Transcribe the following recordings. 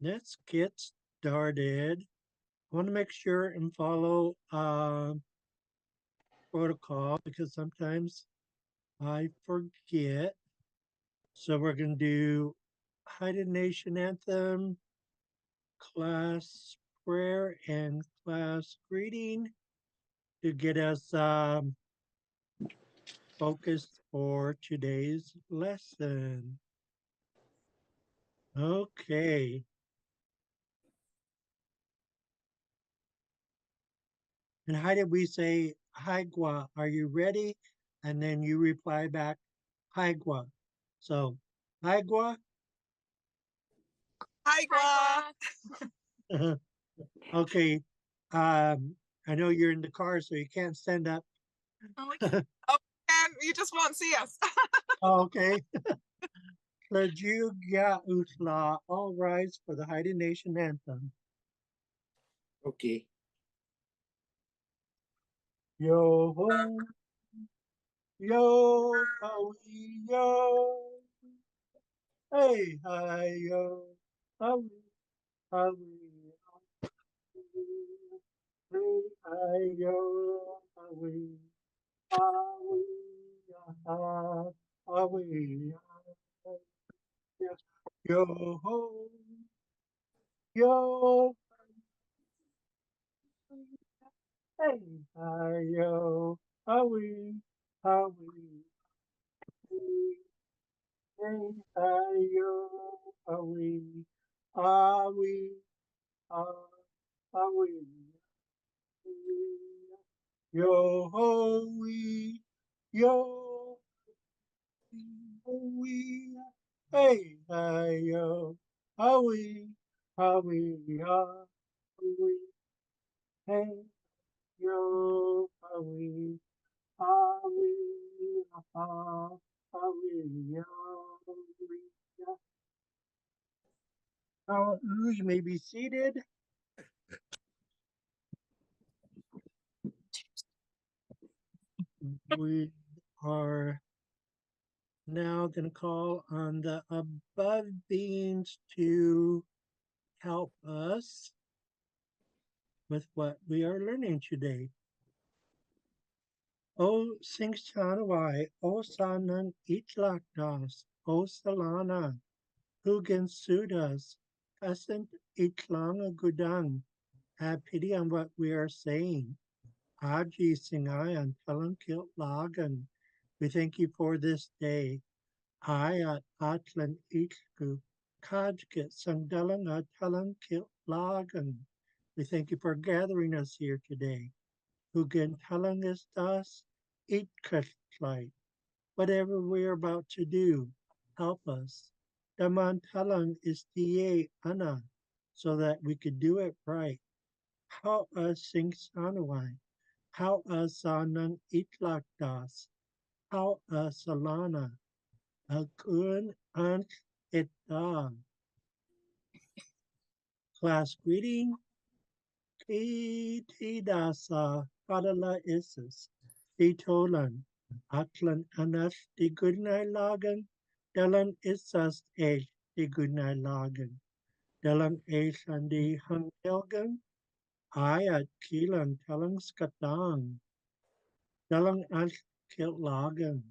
let's get started. I want to make sure and follow protocol because sometimes I forget. So we're going to do Haida Nation Anthem, class prayer, and class greeting to get us focused for today's lesson. Okay. And how did we say, Hi, Gua, are you ready? And then you reply back, Hi, Gua. So, Hi, Gua. Hi, Gua. Okay. I know you're in the car, so you can't stand up. Oh, and you just won't see us. Okay. Lejuga Utla, all rise for the Haida Nation anthem. Okay. Yo ho, yo ho, yo. Hey, hi, yo. Ho, ho, hey, hi, yo. Ho, ho, ho, ho, yo ho, yo. Hey, hi, yo. Ho, ho, hey, hi, yo. Ho, ho, ho, yo ho wee, yo ho wee, hey hi yo, how we are, we, hey yo, how we are, how we are. You may be seated. We are now going to call on the above beings to help us with what we are learning today. O Sing Sanawai, O Sanan Itlakdas, O Salana, Hugan Sudas, Kasant Itlanga Gudang. Have pity on what we are saying. Aji Singayan Talang Kilt Lagan. We thank you for this day. Ayat Atlan Itku, Kajkit Sandalang Talang Kilt Lagan. We thank you for gathering us here today. Hugan Talang Estas Itkatlai. Whatever we're about to do, help us. Daman Talang is DA Ana, so that we could do it right. How us sing Sanawai. How us Sanang Itlakdas. How us Salana. Akun Ant Itag. Class greeting. Kitidasa Padala Isis. Ditolan. Atlan Anas di Goodnight Lagan. Dalan Isas Age di Goodnight Lagan. Dalan Ace and di Hangelgan. Ayat Kilan Talang Skatang. Dalang As Kil Lagan.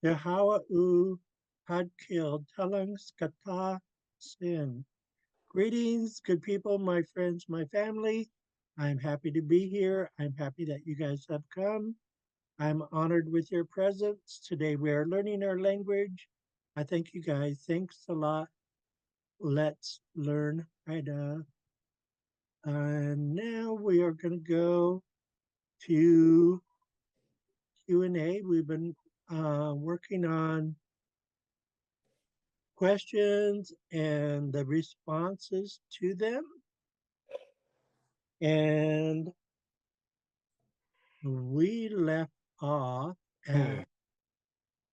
Yahawa U had killed Talang Skata Sin. Greetings, good people, my friends, my family. I'm happy to be here. I'm happy that you guys have come. I'm honored with your presence. Today we are learning our language. I thank you guys. Thanks a lot. Let's learn Haida. And now we are going to go to Q&A. We've been working on questions and the responses to them. And we left off at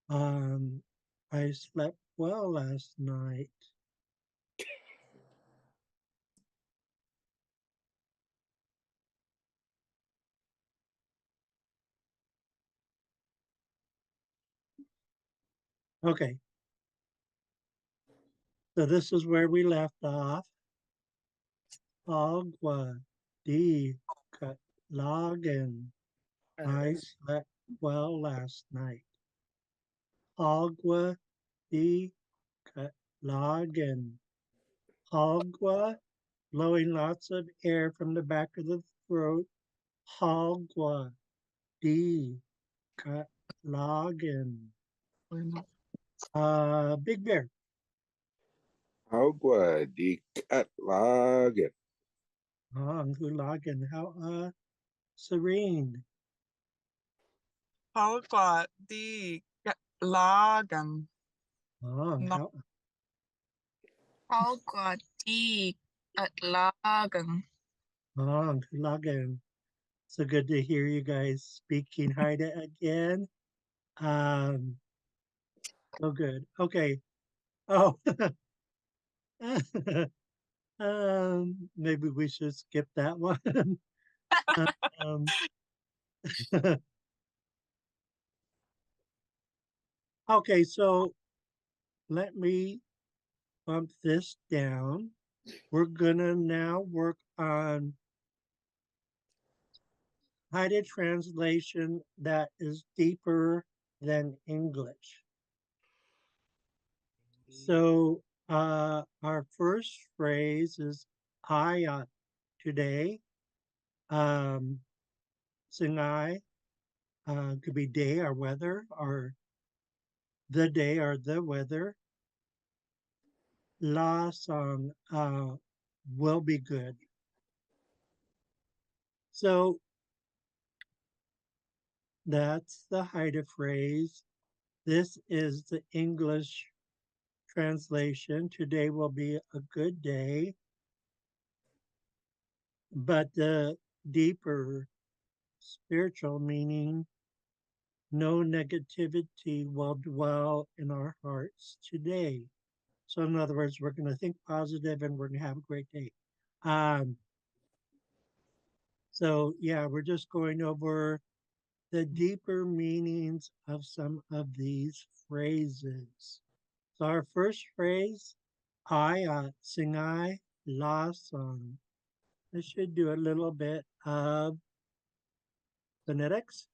I slept well last night. Okay. So this is where we left off. Agua di Katlagen. I slept well last night. Agua di Katlagen. Agua, blowing lots of air from the back of the throat. Agua di Katlagen. Big Bear. Agua di Katlagen. Hulagen. How serene. Agua di lagan. How Agua di Atlagan. Hulagen. So good to hear you guys speaking Haida again. Um, so good. Okay. Oh, maybe we should skip that one. um, okay, so let me bump this down. We're gonna now work on Haida translation that is deeper than English. So our first phrase is ayat today. Singai could be day or weather or the day or the weather. La song will be good. So that's the Haida phrase. This is the English translation. Today will be a good day. But the deeper spiritual meaning, no negativity will dwell in our hearts today. So, in other words, we're going to think positive and we're going to have a great day. Um, so, yeah, we're just going over the deeper meanings of some of these phrases. So, our first phrase, ayat, singai, la song. I should do a little bit of phonetics.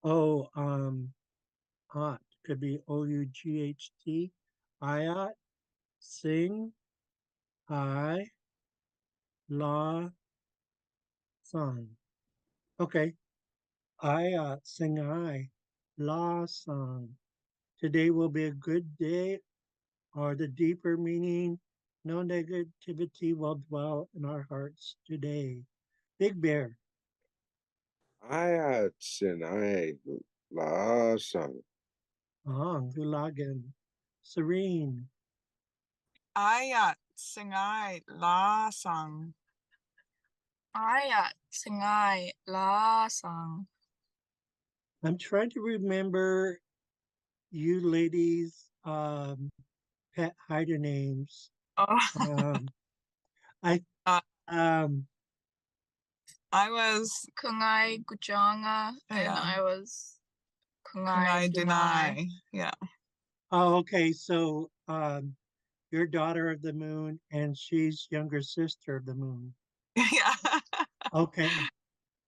Oh, hot could be OUGHT. Ayat, sing, I, la, song. Okay. Ayat, sing I, la, song. Today will be a good day, or the deeper meaning, no negativity will dwell in our hearts today. Big Bear. Ayat Sinai Lasang. Gulagan. Serene. Ayat singai lasang. Ayat Singai Lasang. I'm trying to remember you ladies' pet hider names. Oh, Um, I Uh, um I was Kungai Gujanga, and Yeah. I was Kungai Kungai Denai. Denai. Yeah. oh okay, so you're daughter of the moon and she's younger sister of the moon. Yeah. Okay.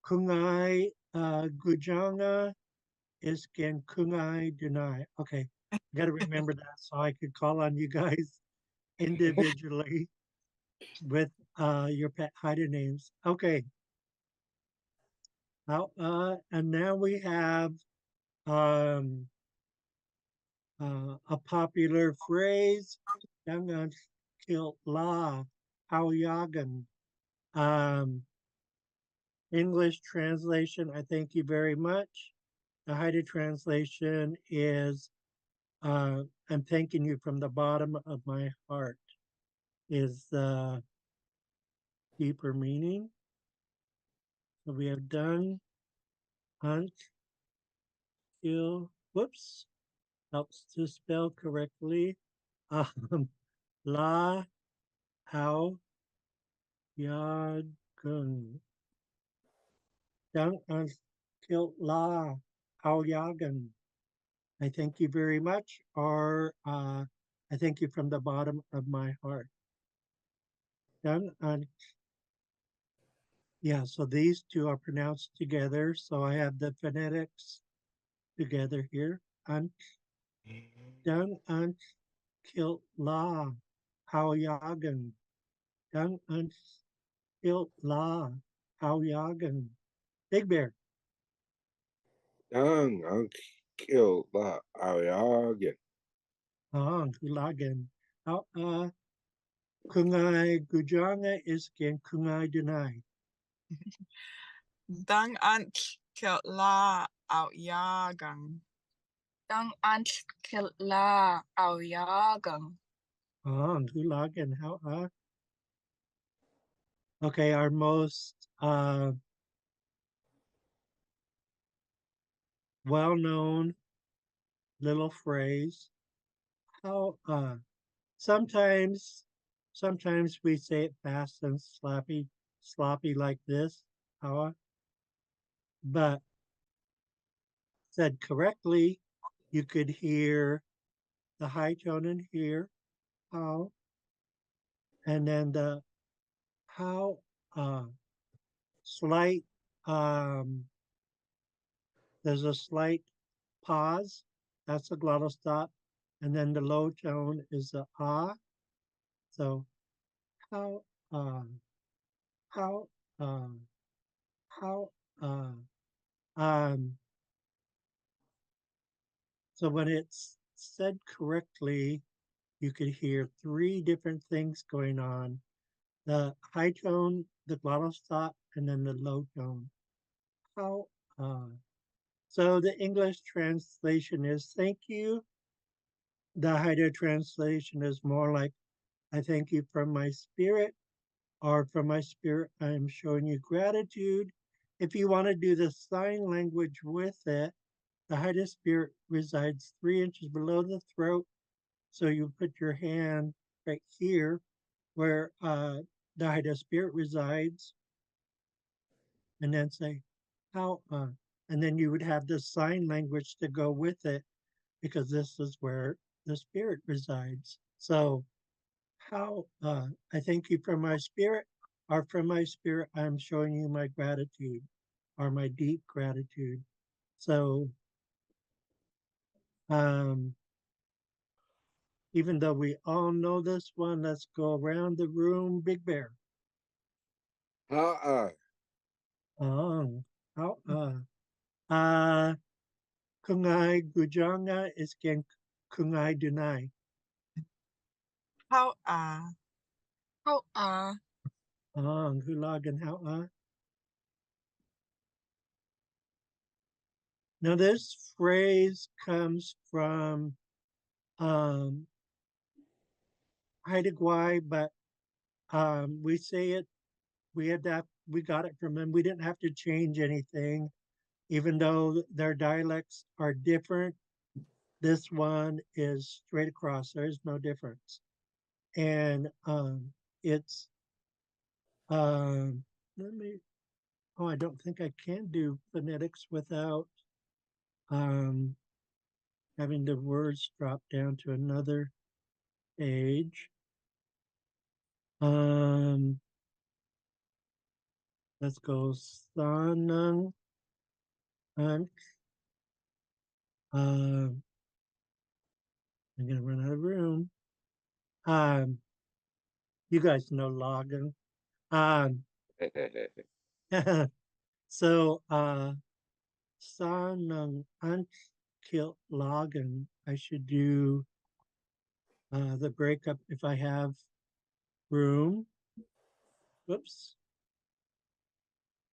Kungai Gujanga is can Kungai deny. Okay. I gotta remember that so I could call on you guys individually with your pet hider names. Okay. Now and now we have um a popular phrase, Xaad Kil Class, Yagan. English translation, I thank you very much. The Haida translation is, I'm thanking you from the bottom of my heart, is the deeper meaning. So we have done hunt, kill, whoops, helps to spell correctly. La, how, yad, gun. Down on kill la, how yagan. I thank you very much, or I thank you from the bottom of my heart. Done. Yeah, so these two are pronounced together. So I have the phonetics together here. Ant, done, ant, kilt, la, how yagen. Done, ant, kilt, la, how yagen. Big Bear. Dang Kil Class. Hulagen. How kungai gujanga is gen kungai dunai. Dang ant kil la out yagang. Dang ant kil la au yagang. Hulagen. How okay, our most well-known little phrase. How sometimes we say it fast and sloppy like this. How but said correctly, you could hear the high tone in here. How and then the how slight there's a slight pause. That's a glottal stop. And then the low tone is the ah. So how how um how um so when it's said correctly, you could hear three different things going on. The high tone, the glottal stop, and then the low tone. How so the English translation is thank you. The Haida translation is more like I thank you from my spirit, or from my spirit, I am showing you gratitude. If you want to do the sign language with it, the Haida spirit resides 3 inches below the throat. So you put your hand right here where the Haida spirit resides, and then say, how, and then you would have the sign language to go with it because this is where the spirit resides. So how I thank you for my spirit, or from my spirit, I'm showing you my gratitude or my deep gratitude. So um, even though we all know this one, let's go around the room. Big Bear. Ha'a. How uh, kungai gujanga is gen kungai dunai. How How Hulagan how Now this phrase comes from Haida Gwaii, but we say it, we got it from them. We didn't have to change anything, even though their dialects are different. This one is straight across. There's no difference. And it's, let me, oh, I don't think I can do phonetics without um, having the words drop down to another page. Um, let's go sanang and I'm gonna run out of room. Um, you guys know login. Um, so sanang ant kill login. I should do the breakup if I have room. Whoops.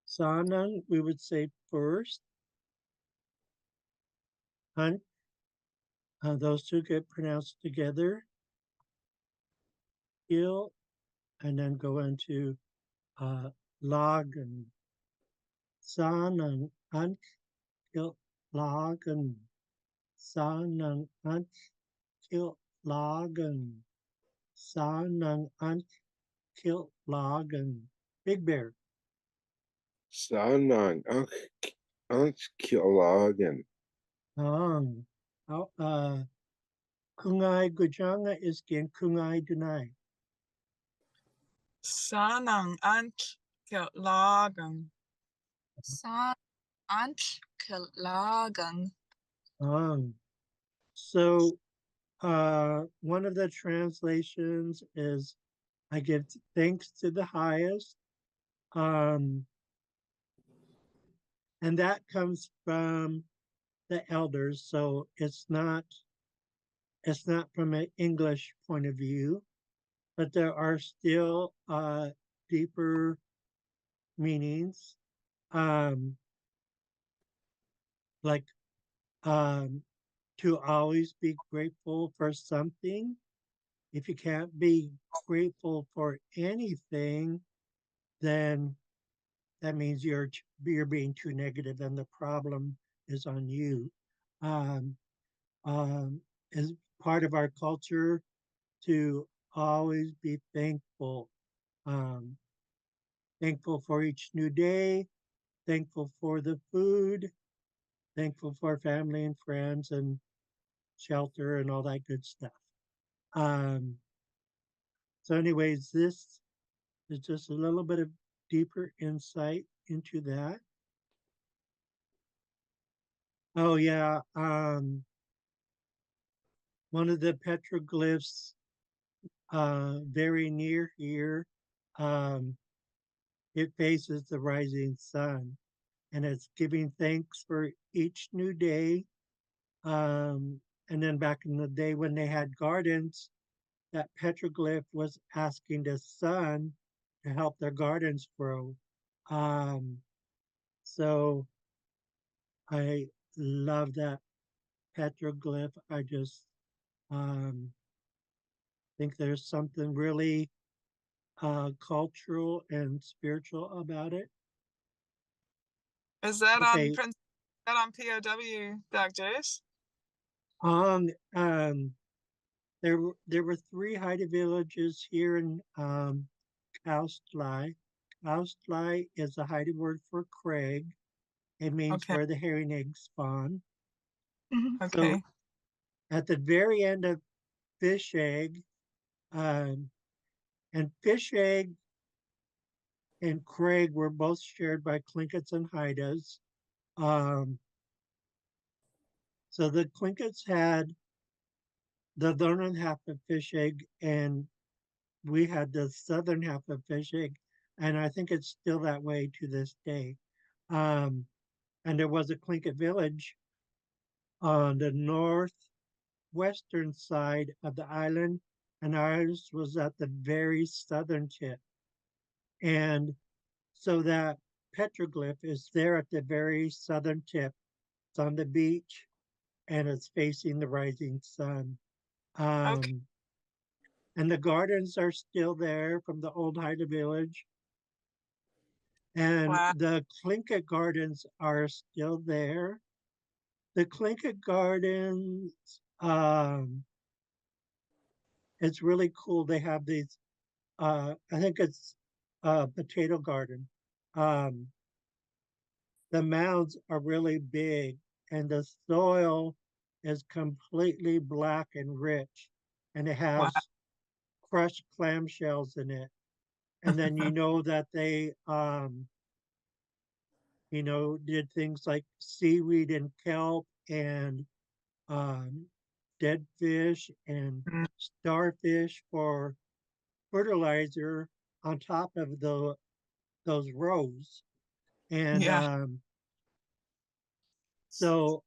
Sanang, we would say first. Hunt, those two get pronounced together. Kill, and then go into lagen. Sanang ant kill lagen. Sanang ant kill lagen. Sanang ant kill lagen. Big Bear. Sanang Kilagan. Ang. Kungay Gujanga is Gen Kungay Dunay. Sanang ant kilagang. Saan ang kailangan? So one of the translations is I give thanks to the highest. And that comes from the elders. So it's not from an English point of view, but there are still deeper meanings. Like to always be grateful for something. If you can't be grateful for anything, then that means you're being too negative, and the problem is on you. Um, as part of our culture, to always be thankful, um, thankful for each new day, thankful for the food, thankful for family and friends and shelter and all that good stuff. So, anyways, this is just a little bit of deeper insight into that. Oh yeah, one of the petroglyphs very near here, it faces the rising sun, and it's giving thanks for each new day. And then back in the day when they had gardens, that petroglyph was asking the sun to help their gardens grow. So I love that petroglyph. I just think there's something really cultural and spiritual about it. Is that on Okay, POW, Dr. there were three Haida villages here in Kaustlai. Kaustlai is a Haida word for Craig. It means Okay. where the herring eggs spawn. Okay. So at the very end of Fish Egg, and Fish Egg and Craig were both shared by Tlinkits and Haidas. So the Tlinkits had the northern half of Fish Egg, and we had the southern half of Fish Egg, and I think it's still that way to this day. And there was a Tlingit village on the northwestern side of the island, and ours was at the very southern tip. And so that petroglyph is there at the very southern tip. It's on the beach, and it's facing the rising sun. Okay. And the gardens are still there from the old Haida village. And Wow. the Tlingit gardens are still there. The Tlingit gardens, it's really cool. They have these, I think it's a potato garden. Um, the mounds are really big, and the soil is completely black and rich, and it Wow. has crushed clamshells in it. And then you know that they did things like seaweed and kelp and dead fish and Mm, starfish for fertilizer on top of those rows. And yeah. so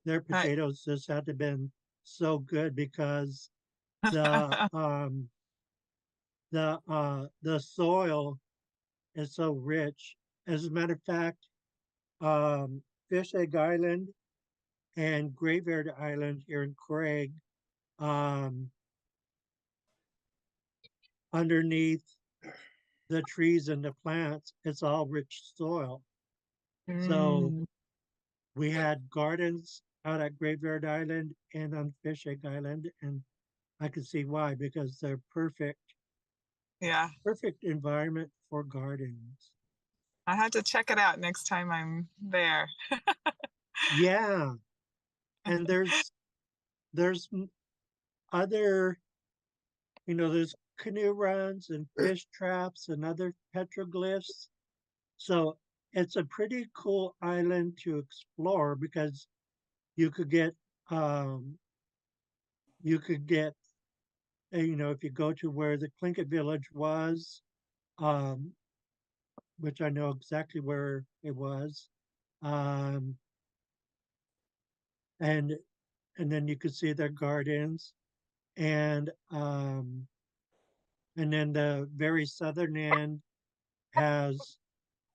their Right. potatoes just had to been so good because the the soil is so rich. As a matter of fact, Fish Egg Island and Graveyard Island here in Craig, um, underneath the trees and the plants, it's all rich soil. So Mm, we had gardens out at Graveyard Island and on Fish Egg Island, and I could see why, because they're yeah. perfect environment for gardens. I have to check it out next time I'm there. Yeah, and there's other, there's canoe runs and fish traps and other petroglyphs. So it's a pretty cool island to explore because you could get um, you could get if you go to where the Tlingit village was, um, which I know exactly where it was, um, and and then you could see their gardens, and um, and then the very southern end has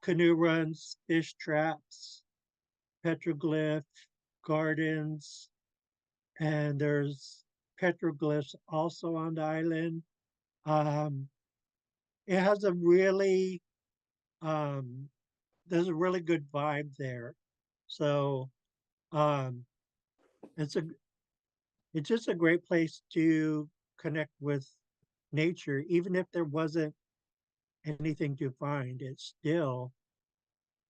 canoe runs, fish traps, petroglyph gardens, and there's petroglyphs also on the island. Um, it has a really um, there's a really good vibe there. So um, it's a it's just a great place to connect with nature, even if there wasn't anything to find. It's still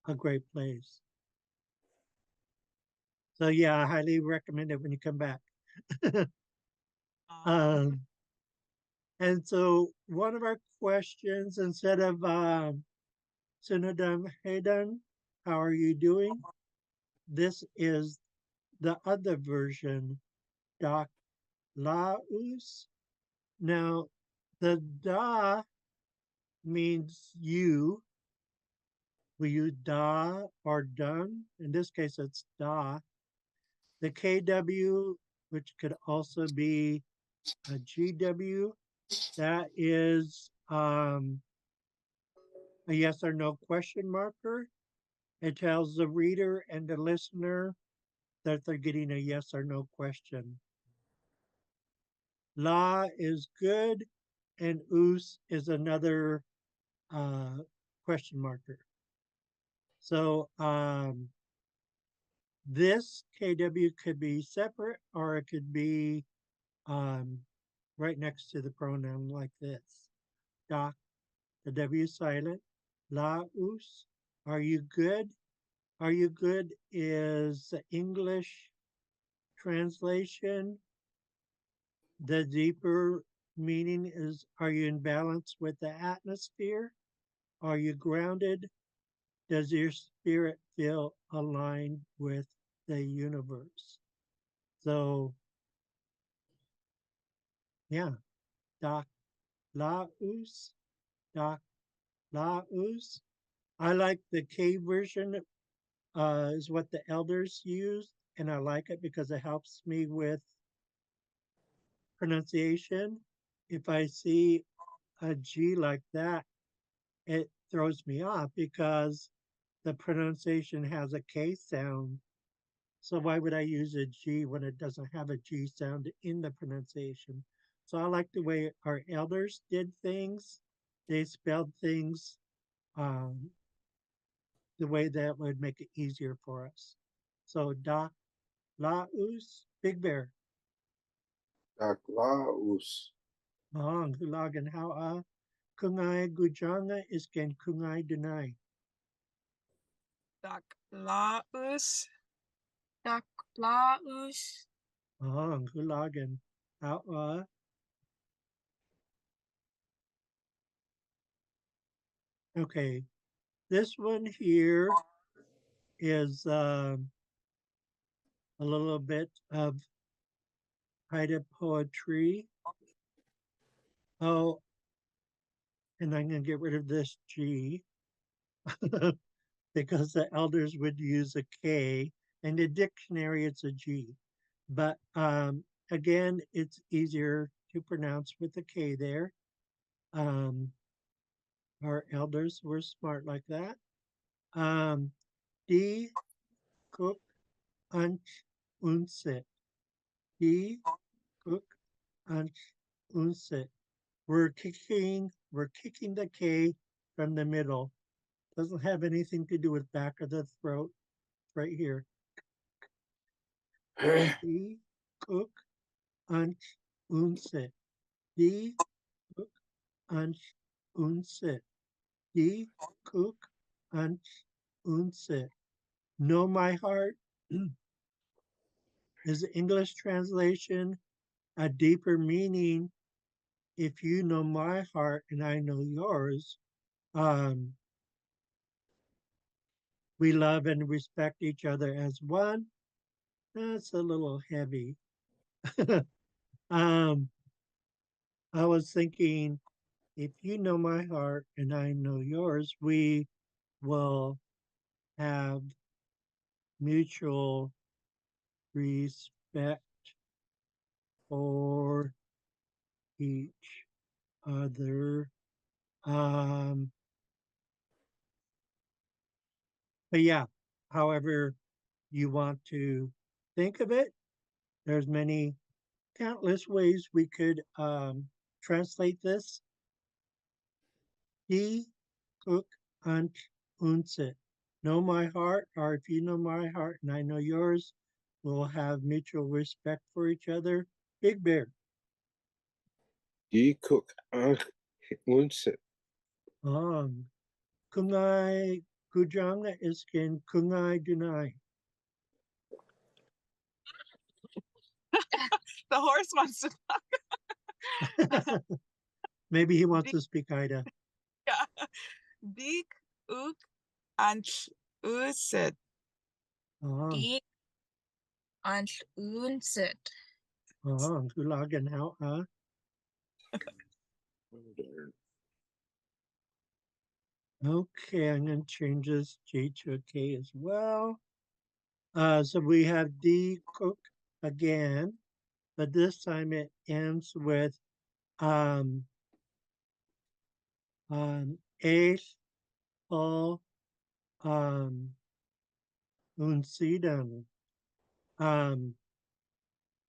a great place. So yeah, I highly recommend it when you come back. um, and so one of our questions, instead of Sunadam Haydan, how are you doing? This is the other version, Doc Laus. Now, the Da means you. We use Da or Dun. In this case, it's Da. The KW, which could also be a GW, that is a yes or no question marker. It tells the reader and the listener that they're getting a yes or no question. La is good, and us is another uh, question marker. So this KW could be separate or it could be um, right next to the pronoun like this. Doc, the W is silent. La us, are you good? Are you good is the English translation. The deeper meaning is, are you in balance with the atmosphere? Are you grounded? Does your spirit feel aligned with the universe? So, yeah, Doc Laus, Doc Laus. I like the K version, is what the elders use, and I like it because it helps me with pronunciation. If I see a G like that, it throws me off because the pronunciation has a K sound. So why would I use a G when it doesn't have a G sound in the pronunciation? So I like the way our elders did things. They spelled things um, the way that would make it easier for us. So Da Laus, Big Bear, Taklaus. Mahang, Hulagan, Ha'a, Kungai Gujanga is Gen Kungai Dunai. Dak Laus. Dak Laus. Mahang, Hulagan, Ha'a. Okay, this one here is a little bit of Haida poetry. Oh, and I'm going to get rid of this G because the elders would use a K. In the dictionary, it's a G. But again, it's easier to pronounce with a K there. Um, our elders were smart like that. Die Cook Unch Unsit. Die Cook Unch Unsit. We're kicking the K from the middle. Doesn't have anything to do with back of the throat. Right here. Die Cook Unch Unsit. Die Cook Unch Unsit. Die Cook Unch Unsit. Know my heart, Is the English translation a deeper meaning? If you know my heart and I know yours, um, we love and respect each other as one. That's a little heavy. um, I was thinking, if you know my heart and I know yours, we will have mutual respect for each other. Um, but yeah, however you want to think of it, there's many countless ways we could translate this. Die cook und unset. Know my heart, or if you know my heart and I know yours, we'll have mutual respect for each other. Big Bear. Die cook unset. Kungai Kujanga iskin Kungai Dunai. The horse wants to. Maybe he wants Dik, to speak Ida. yeah. Dik uk and uset. Ik and unset. Gulag and how Okay, I'm going to change this J to a K as well. So we have D cook again, but this time it ends with um, Ace Paul Unsidan.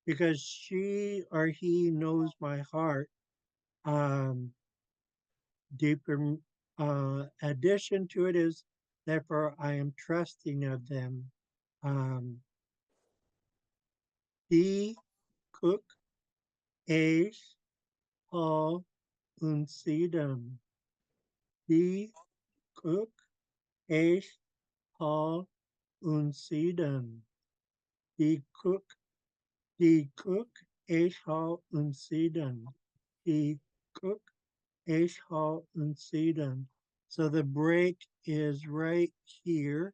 Because she or he knows my heart. Um, deeper addition to it is, therefore, I am trusting of them. Die cook Ace Paul Unsidan. Die cook Ace Paul Unsidan. Die cook Ace Hall Unsidan. Die cook Ace Hall Unsidan. So the break is right here.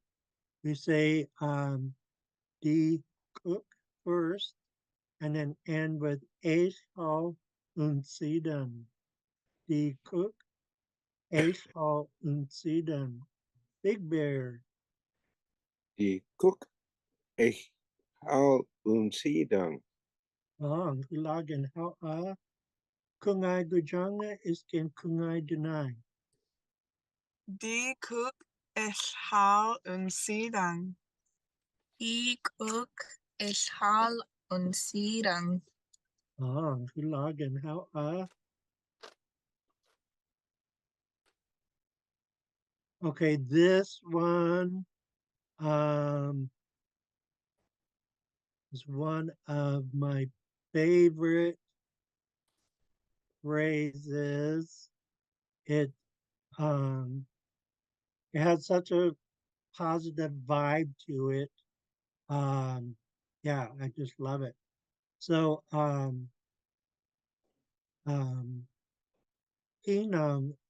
We say die cook first and then end with Ace Hall Unsidan. Die cook Ace Hall Unsidan. Big Bear. Die cook unsidan. Hulagan how Kungai Gujanga iskin Kungai Dunai. Die cook is how unsidang. Ik is hal unsirang. Hulagan how Okay, this one is one of my favorite phrases. It um it has such a positive vibe to it. Yeah, I just love it. So um Hinam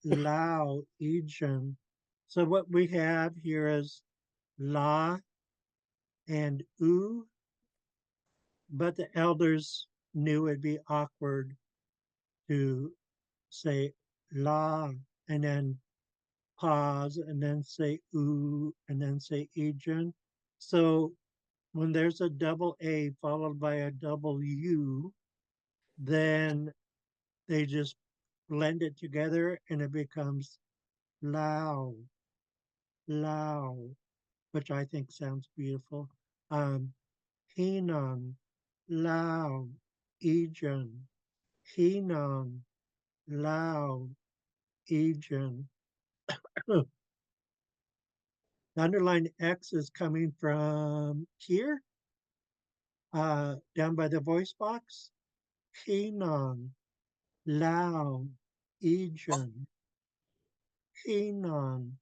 Lao Ijin. So what we have here is La and U, but the elders knew it'd be awkward to say La and then pause and then say U and then say Ijin. So when there's a double A followed by a double U, then they just blend it together and it becomes Lao, Lao, which I think sounds beautiful. Hinang, Lao, Ijin, Hinang, Lao, Ijin. The underlined X is coming from here, down by the voice box. Hinang, Lao, Ijin, Hinang,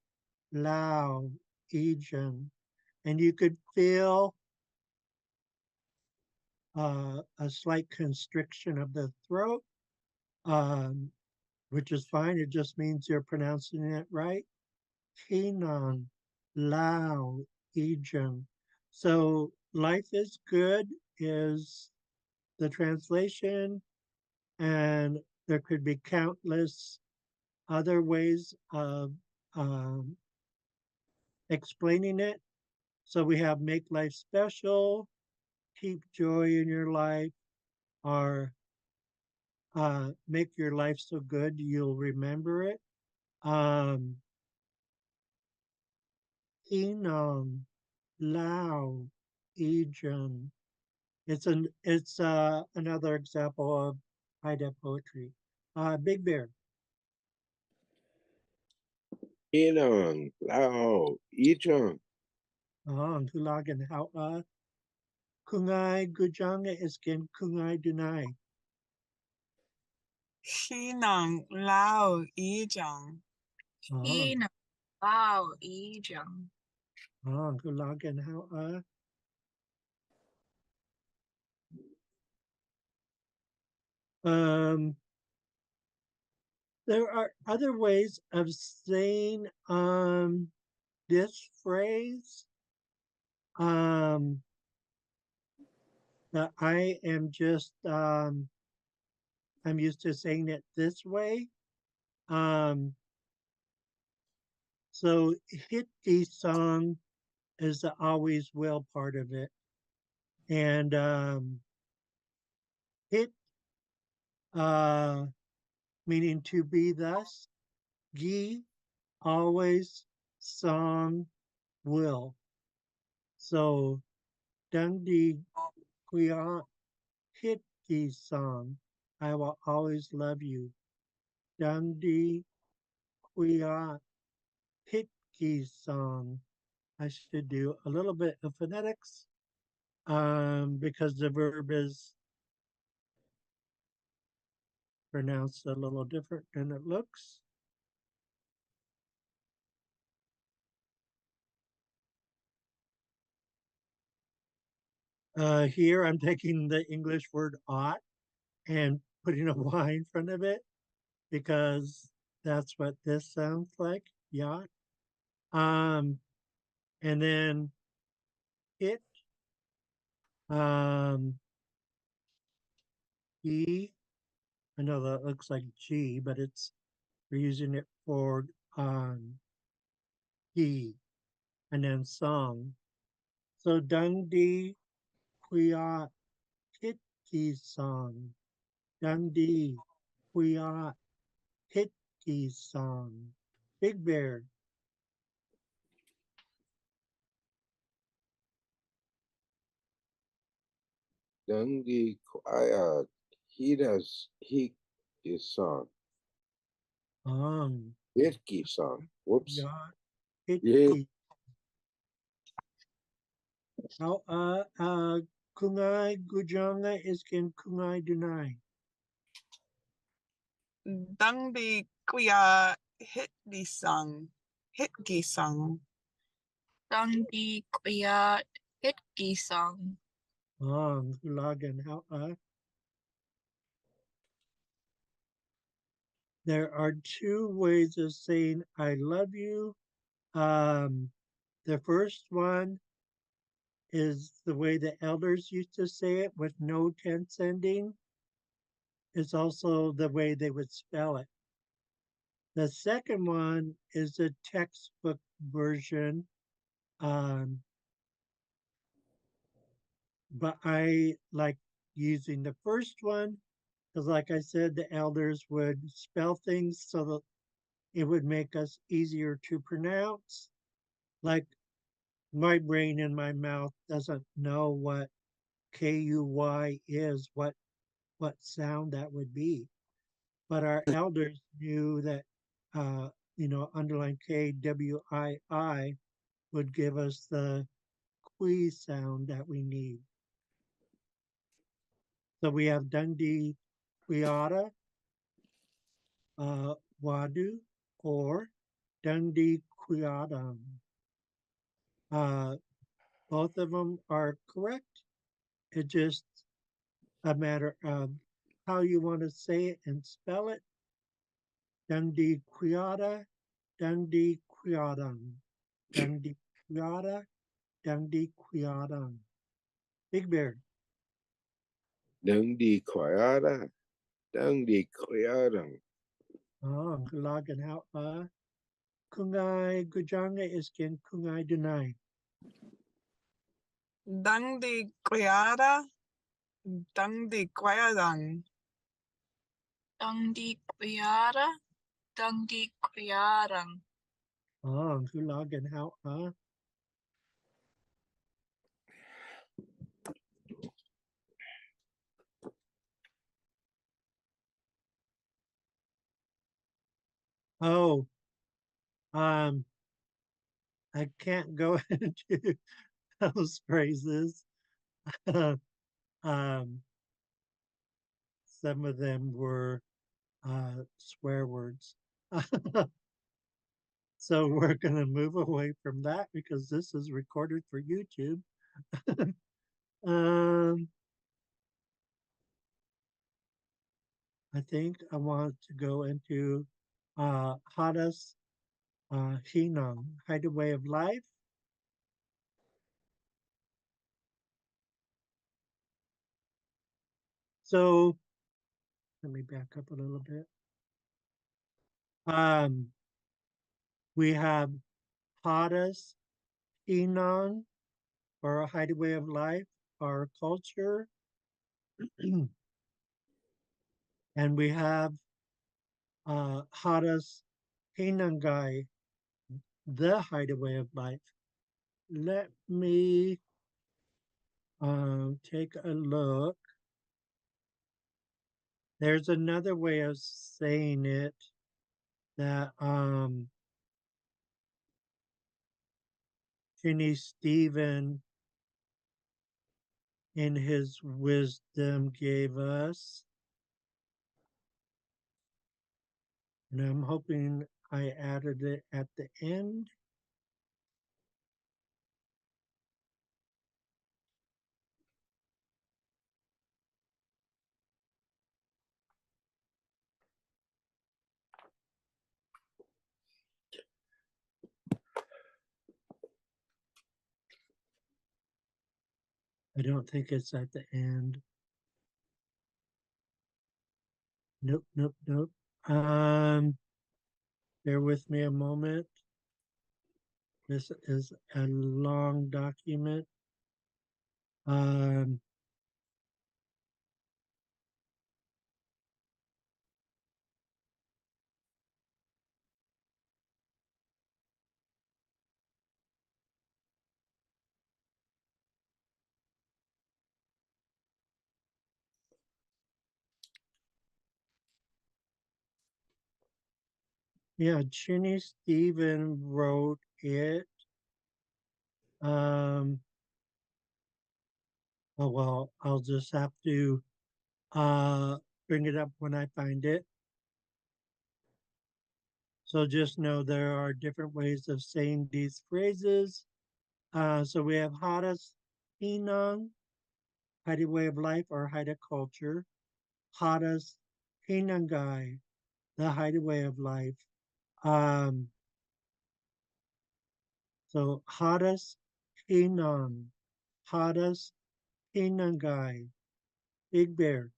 Lao, Ijin. And you could feel a slight constriction of the throat, um, which is fine. It just means you're pronouncing it right. Kinan, Lao, Ijin. So life is good is the translation, and there could be countless other ways of um, explaining it. So we have make life special, keep joy in your life, or make your life so good you'll remember it. Um, Inong, Lao, Ijun. It's another example of Haida poetry. Big Bear. Inong, Lao, Ijong. Ang hulagan how kungai gujanga iskin kungai dunai. Shinang Lao Ijang. Ang Ina. Wow, Ijang. hulagan how there are other ways of saying this phrase. That I am just I'm used to saying it this way. Um, so hit the song is the always will part of it, and hit uh, meaning to be thus, gi always, song will. So dandi kuya hit the song, I will always love you. Dandi kuya hit the song. I should do a little bit of phonetics because the verb is pronounced a little different than it looks. Here I'm taking the English word ought and putting a Y in front of it because that's what this sounds like, yacht. And then it, um, E, I know that looks like G, but we're using it for E, and then song. So Dundee Quia Hitki song. Dundee Quia Hitki song. Big Bear. Dungi Kwaya. He does he his song. Irki song. Whoops. Ya Yeah. Hitki. How Kungai Gujanga Iskin Kungai Dunai. Dangdi Kuya Hitgi Sung. Hitgi Sung. Dangdi kuya hitki song. Hulagan how there are two ways of saying I love you. The first one is the way the elders used to say it with no tense ending. It's also the way they would spell it. The second one is the textbook version, um, but I like using the first one because, like I said, the elders would spell things so that it would make us easier to pronounce. Like my brain in my mouth doesn't know what KUY is, what sound that would be. But our elders knew that, underline KWII would give us the qui sound that we need. So we have Dundee Quiata, Wadu, or Dundee Quiatam. Both of them are correct. It just a matter of how you want to say it and spell it. Dungdi Quiada, Dungdi Quiadang, Dungdi Quiada, Dungdi Quiadang. Big Bear. Đừng đi khỏi ở đó. Đừng đi khỏi ở đó. Oh, Kulagan how Kungai Gujanga is Ken Kungai Dunai. Dang di Quiara, Dang di Quiadang. Dang di Quiara, Dang di Quiarang. Oh, Kulagan how Oh, I can't go into those phrases. um, some of them were swear words. So we're going to move away from that because this is recorded for YouTube. um, I think I want to go into Hada's Hinong, Hideaway of Life. So let me back up a little bit. We have Hada's Hinong, or Hideaway of Life, our culture. And we have Hada's Hinangai, the Hideaway of Life. Let me take a look. There's another way of saying it that Finney Stephen in his wisdom gave us. And I'm hoping I added it at the end. I don't think it's at the end. Nope, nope, nope. Bear with me a moment. This is a long document. Um, yeah, Chinny Stephen wrote it. Oh well, I'll just have to bring it up when I find it. So just know there are different ways of saying these phrases. So we have Hadas Hinang, Haida way of life or Haida culture. Hadas Hinangai, the Haida way of life. Um, so Hadas Hinang, Hadas Hinangai, Big Bear.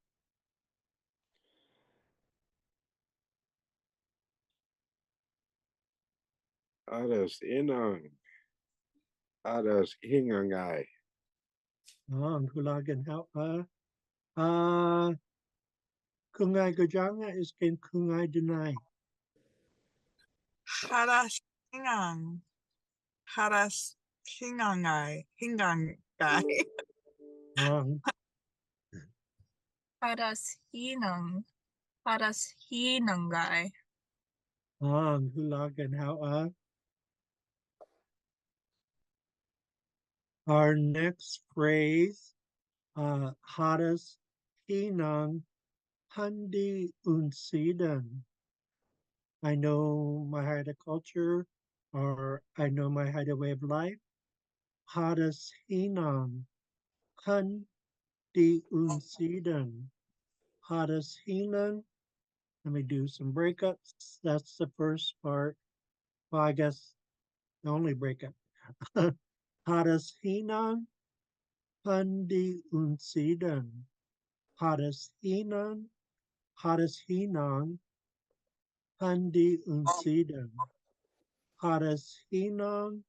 Adas inang. Adas hingangai. Ang Hulagan how Kungai Gojanga is Ken Kungai Denai. Haras Hingang. Haras Hingangai. Hingangai. Ang Hadas Hinang. Hadas Hinangai. Hulagan how our next phrase, Hadas Hinang Handi Unsidan. I know my Haida culture, or I know my Haida way of life. Hadas Hinang Han die Unsiden. Hadas Hinan. Let me do some breakups. That's the first part. Well, I guess the only breakup. Hadas Hinan. Handi Unsiden. Hadas Hinan. Hadas Hinan. Handi Unsiden. Hadas Hinan.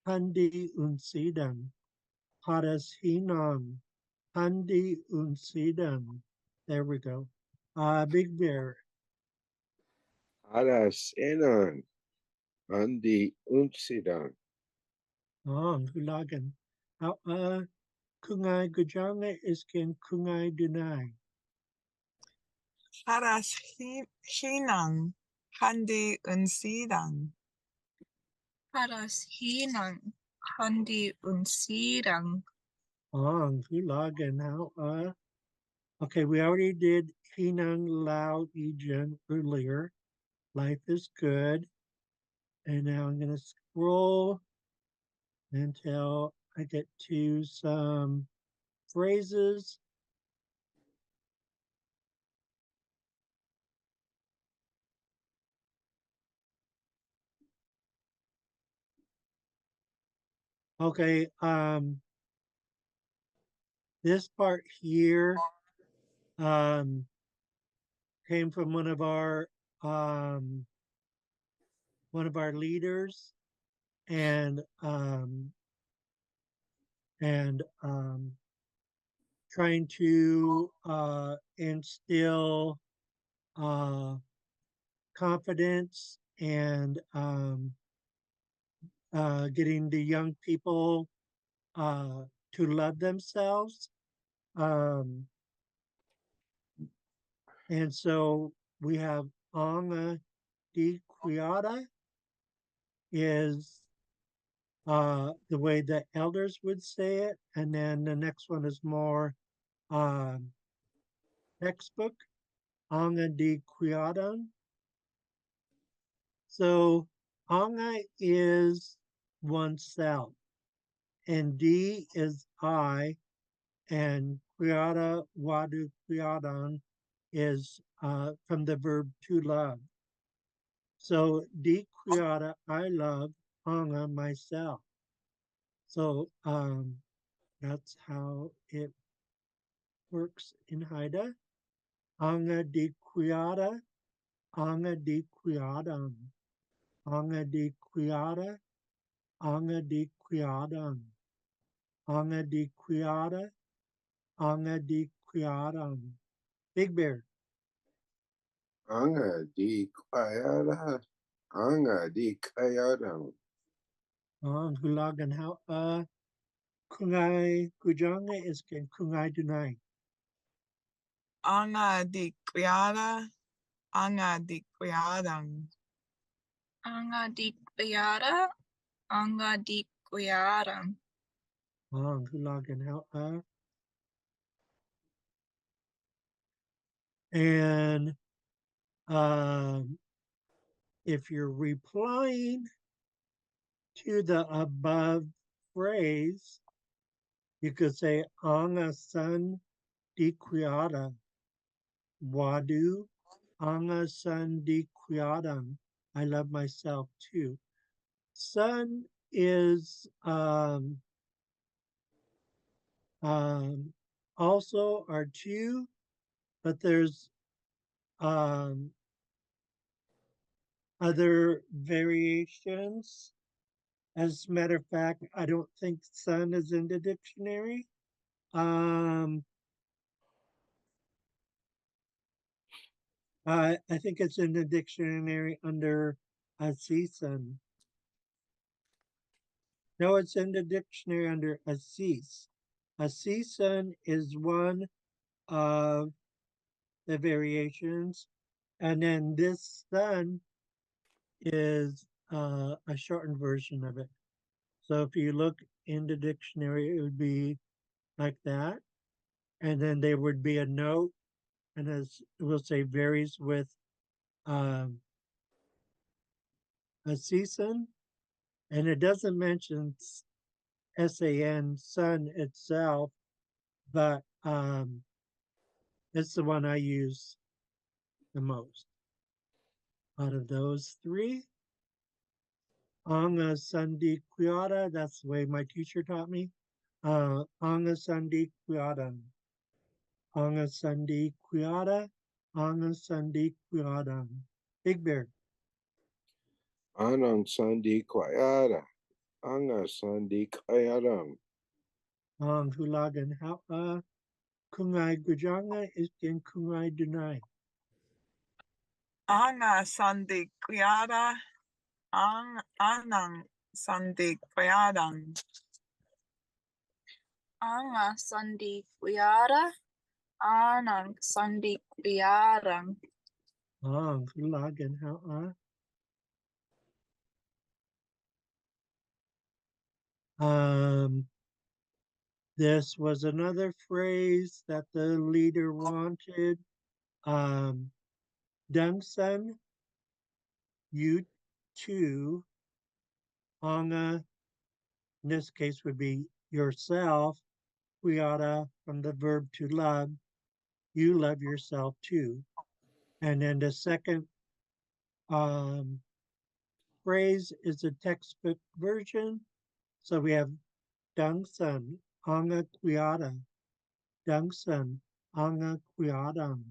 Handi Unsiden. Hadas Hinan. Handi Unsiden. There we go. Big Bear. Aras enan. Andi unsidan. Hulagan. Kungai Gujanga iskin Kungai Dunai. Haras hinang. Handi unsidang. Paras hinang. Handi unsirang. Hulagan. Okay, we already did Hinang Lao Ijan earlier. Life is good. And now I'm going to scroll until I get to some phrases. Okay, this part here came from um, one of our leaders, and trying to instill confidence and getting the young people to love themselves. And so we have Anga di Quiada is the way the elders would say it. And then the next one is more textbook, Anga di Quiadan. So Anga is oneself, and D is I, and Quiada Wadu Quiadan is from the verb to love. So D Quiada, I love Anga myself. So that's how it works in Haida. Anga di Quiada, Anga di Quiadan, Anga di Quiada, Anga di Quiadan, Anga di Quiada, Anga di Quiadan. Big Bear. Anga di kayara. Anga di kayara. Hulagan how Kungai Kujanga is ken Kungai Dunai. Anga di kuyara. Anga di kuyadang. Anga di kuyara. Anga di kuyarang. Hulagan how and if you're replying to the above phrase, you could say Anga san di quiada. Wadu Anga san di quiadam. I love myself too. Sun is also are two, but there's other variations. As a matter of fact, I don't think sun is in the dictionary. I think it's in the dictionary under a season. No, it's in the dictionary under a cease. A season is one of the variations, and then this sun is a shortened version of it. So if you look in the dictionary, it would be like that. And then there would be a note, and as we'll say, varies with um, a season. And it doesn't mention SAN, sun itself, but it's the one I use the most out of those three. Anga Sandi Quiada, that's the way my teacher taught me. Anga Sandi Quiada. Anga Sandi Quiada. Anga Sandi Quiada. Big Bear. Anang Sandi Kwayada. Anga Sandi Kwayadam. Ang Hulagan Ha'a. Kungai Gujanga is in Kungai Dunai. Anga Sandi Kuyada. Anang Sandi Kuyadang. Anga Sandi Kuyara. Anang Sandi Kuyarang. Ang Hulagan Ha'a. This was another phrase that the leader wanted. Dungsan, you too. Anga, in this case, would be yourself. Quiara, from the verb to love. You love yourself too. And then the second phrase is a textbook version. So we have Dungsan, Anga Quiara. Dungsan, Anga Quiadam.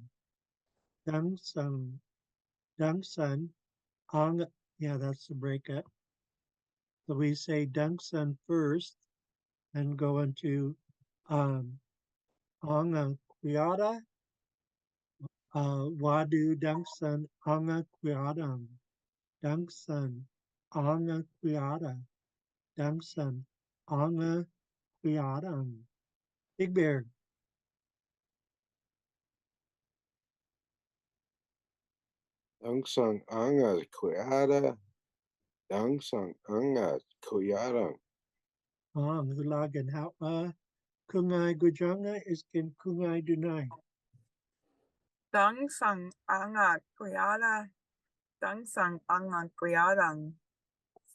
Dungsan, Dungsan, Anga. Yeah, that's the breakup. So we say Dungsan first and go into Anga Quiada. Wadu Dungsan, Anga Quiadam. Dungsan, Anga Quiada. Dungsan, Anga Quiadam. Big Bear. Dangsang Anga Kwayada. Dangsang Anga Kwayadam. Hulagan Ha'a. Kungai Gujanga is Kin Kungai Dunai. Dangsang Anga Kuyada. Dangsang Anga Kuyadang.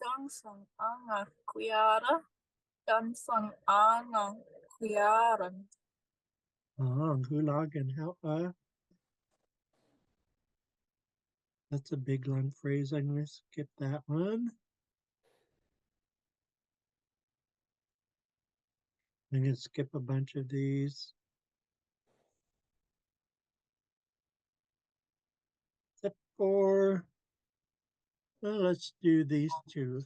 Dangsang Anga Kuyara. Dangsang Anga Kuyarang. Hulagan Ha'a. That's a big long phrase. I'm going to skip that one. I'm going to skip a bunch of these. Except for, well, let's do these two.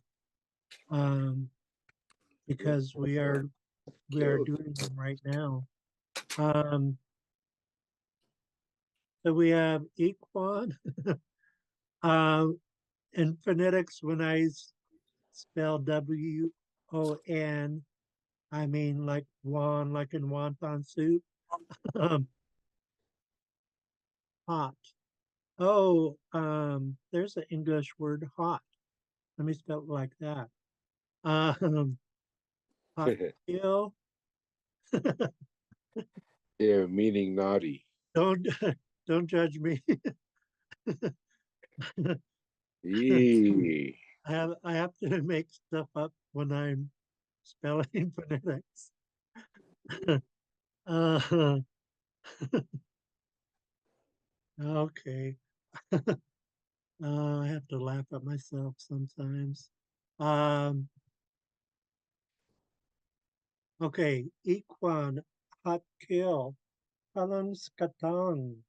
Because we are doing them right now. So we have equan. In phonetics, when I spell W-O-N, I mean like won, like in wonton soup. Hot. Oh, there's an English word, hot. Let me spell it like that. Hot kill. Yeah, meaning naughty. Don't judge me. Eee. I have to make stuff up when I'm spelling phonetics. Okay. I have to laugh at myself sometimes. Okay, Equan, hot kill, Palam skatang.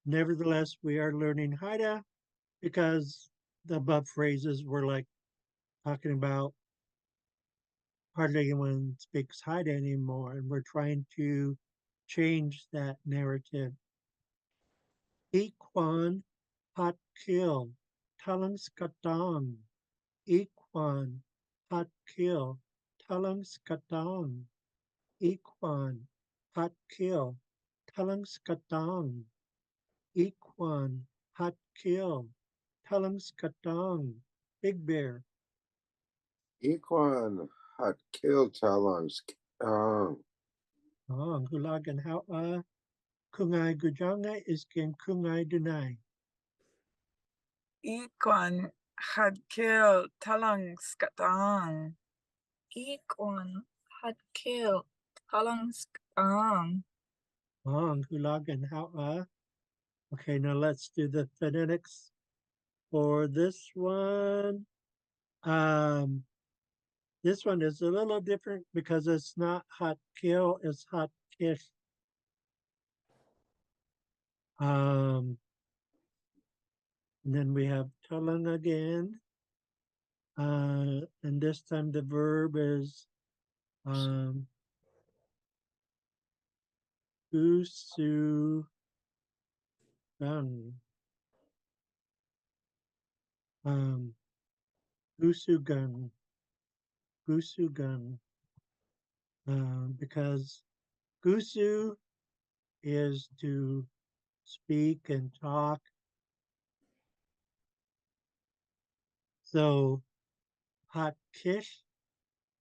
Nevertheless, we are learning Haida because the above phrases were like talking about hardly anyone speaks Haida anymore, and we're trying to change that narrative. Equan, hot kill, Talang skatang. Equan, hot kill, Talang skatang. Equan, hot kill, Talang skatang. Equan, hot kill, Talang skatang. Big Bear. Equan Hot Kill Talongs. Hulagan Ha'a. Kungai Gujanga is Kin Kungai Dunai. Equan had killed Talang Skatang. Equan had killed Halang ang. Hulagan how. Okay, now let's do the phonetics for this one. This one is a little different because it's not hot kill, it's hot kiss. And then we have talang again. And this time the verb is usu gun. Usugan. Gusugan. Because gusu is to speak and talk. So hot kish,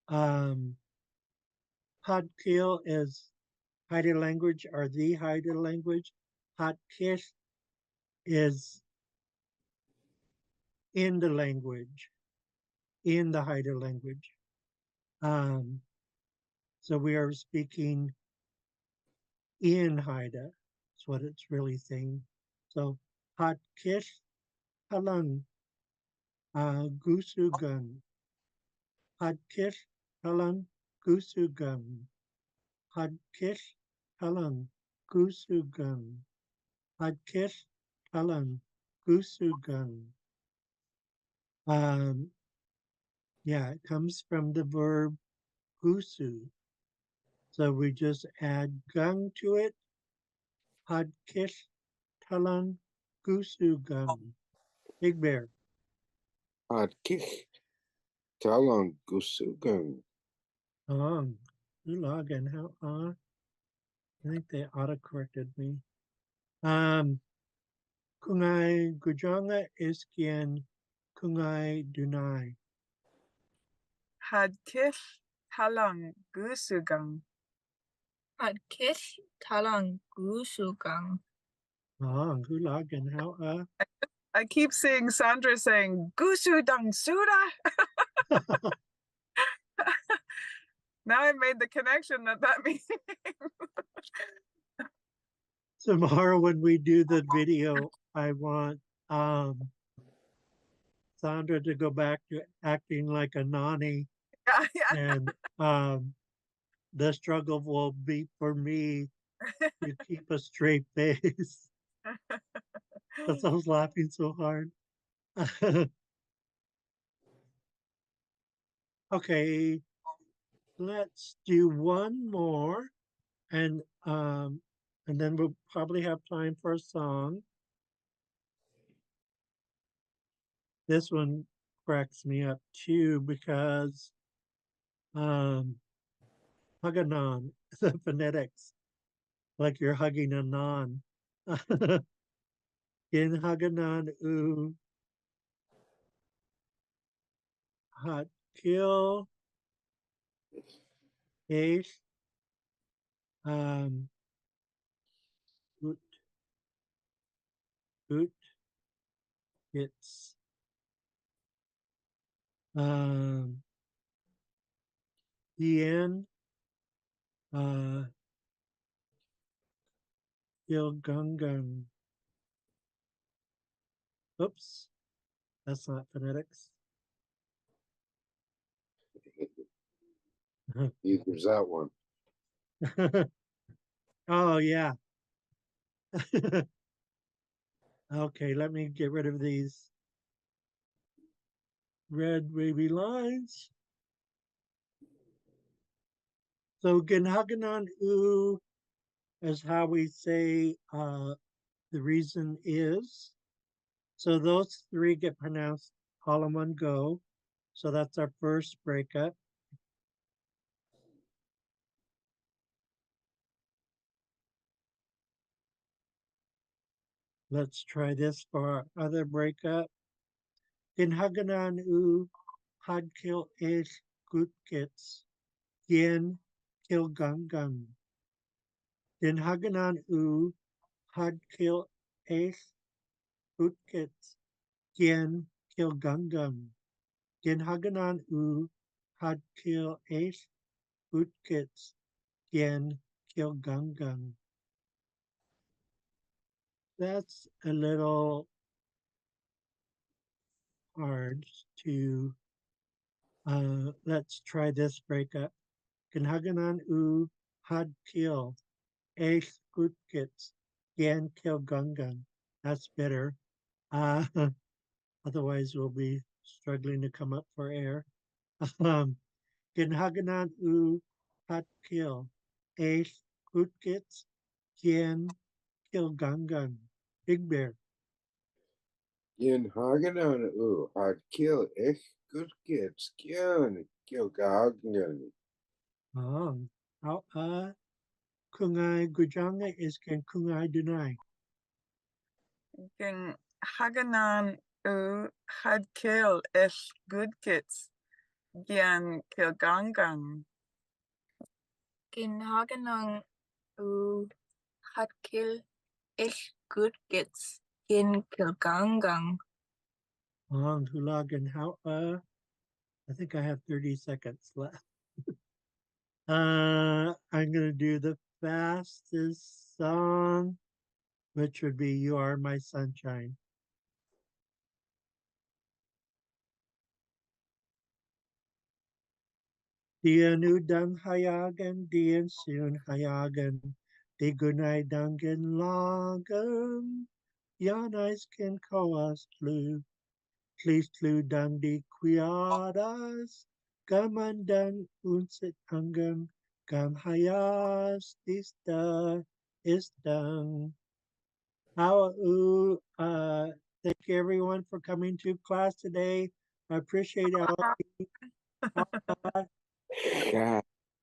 hot kill is Haida language or the Haida language. Hot kish is in the language, in the Haida language. So we are speaking in Haida. That's what it's really saying. So hot kish halang gusugan. Hot kish halang gusugan. Hot kish halang gusugan. Hot kish halang gusugan. Yeah, it comes from the verb gusu. So we just add gung to it. Hadkish talang gusu gung. Big Bear. Adkich talang gusugang. Ulagan, how I think they auto-corrected me. Kungai gujanga iskian kungai dunai. Hadkish talang gusugang. Hadkish talang gusugang. Ulagan, how I keep seeing Sandra saying gusu dang suda. Now I made the connection that means. Tomorrow when we do the video, I want Sandra to go back to acting like a nanny, Yeah. and the struggle will be for me to keep a straight face because I was laughing so hard. Okay, let's do one more, and then we'll probably have time for a song. This one cracks me up too because Haganon, the phonetics, like you're hugging a non. In Haganon u hot kill ace ut ut it's Ien Ilgungun. Oops, that's not phonetics. There's that one. Oh yeah. Okay, let me get rid of these red wavy lines. So Genhaganon U is how we say the reason is. So those three get pronounced all in one go. So that's our first breakup. Let's try this for our other breakup. Genhaganon U Hadkil Ish Gutkits Yen Kilgungun. Genhaganon U Hadkil Ish Gutkits Yen Kilgungun. Genhaganon U Hadkil Ish Gutkits Xaad Kil That's a little hard to, let's try this breakup. Kinhaganan u had kill. Ace good kits. Xaad Kil That's better. Uh, otherwise we'll be struggling to come up for air. Um, Kinhaganan u had kill. Ace good kits. Xaad Kil Big Bear. Yin Haganan Xaad Kil Gagnan. How Kungai Gujanga is can Kungai Dunai. Ging Haganan u had kill ish good kits. Gian Kilgangang. Ginhaganang u Hatkil ish good gets in Kilgangang. Hulagan how I think I have 30 seconds left. I'm gonna do the fastest song, which would be You Are My Sunshine. Dianu dang hayagan, dian soon hayagan, di gunai dangan lagan, yanais can koas flu, please flu dang di quiadas, gamandan unsit hangam, gam hayas, istang. How, thank you everyone for coming to class today. I appreciate all. God.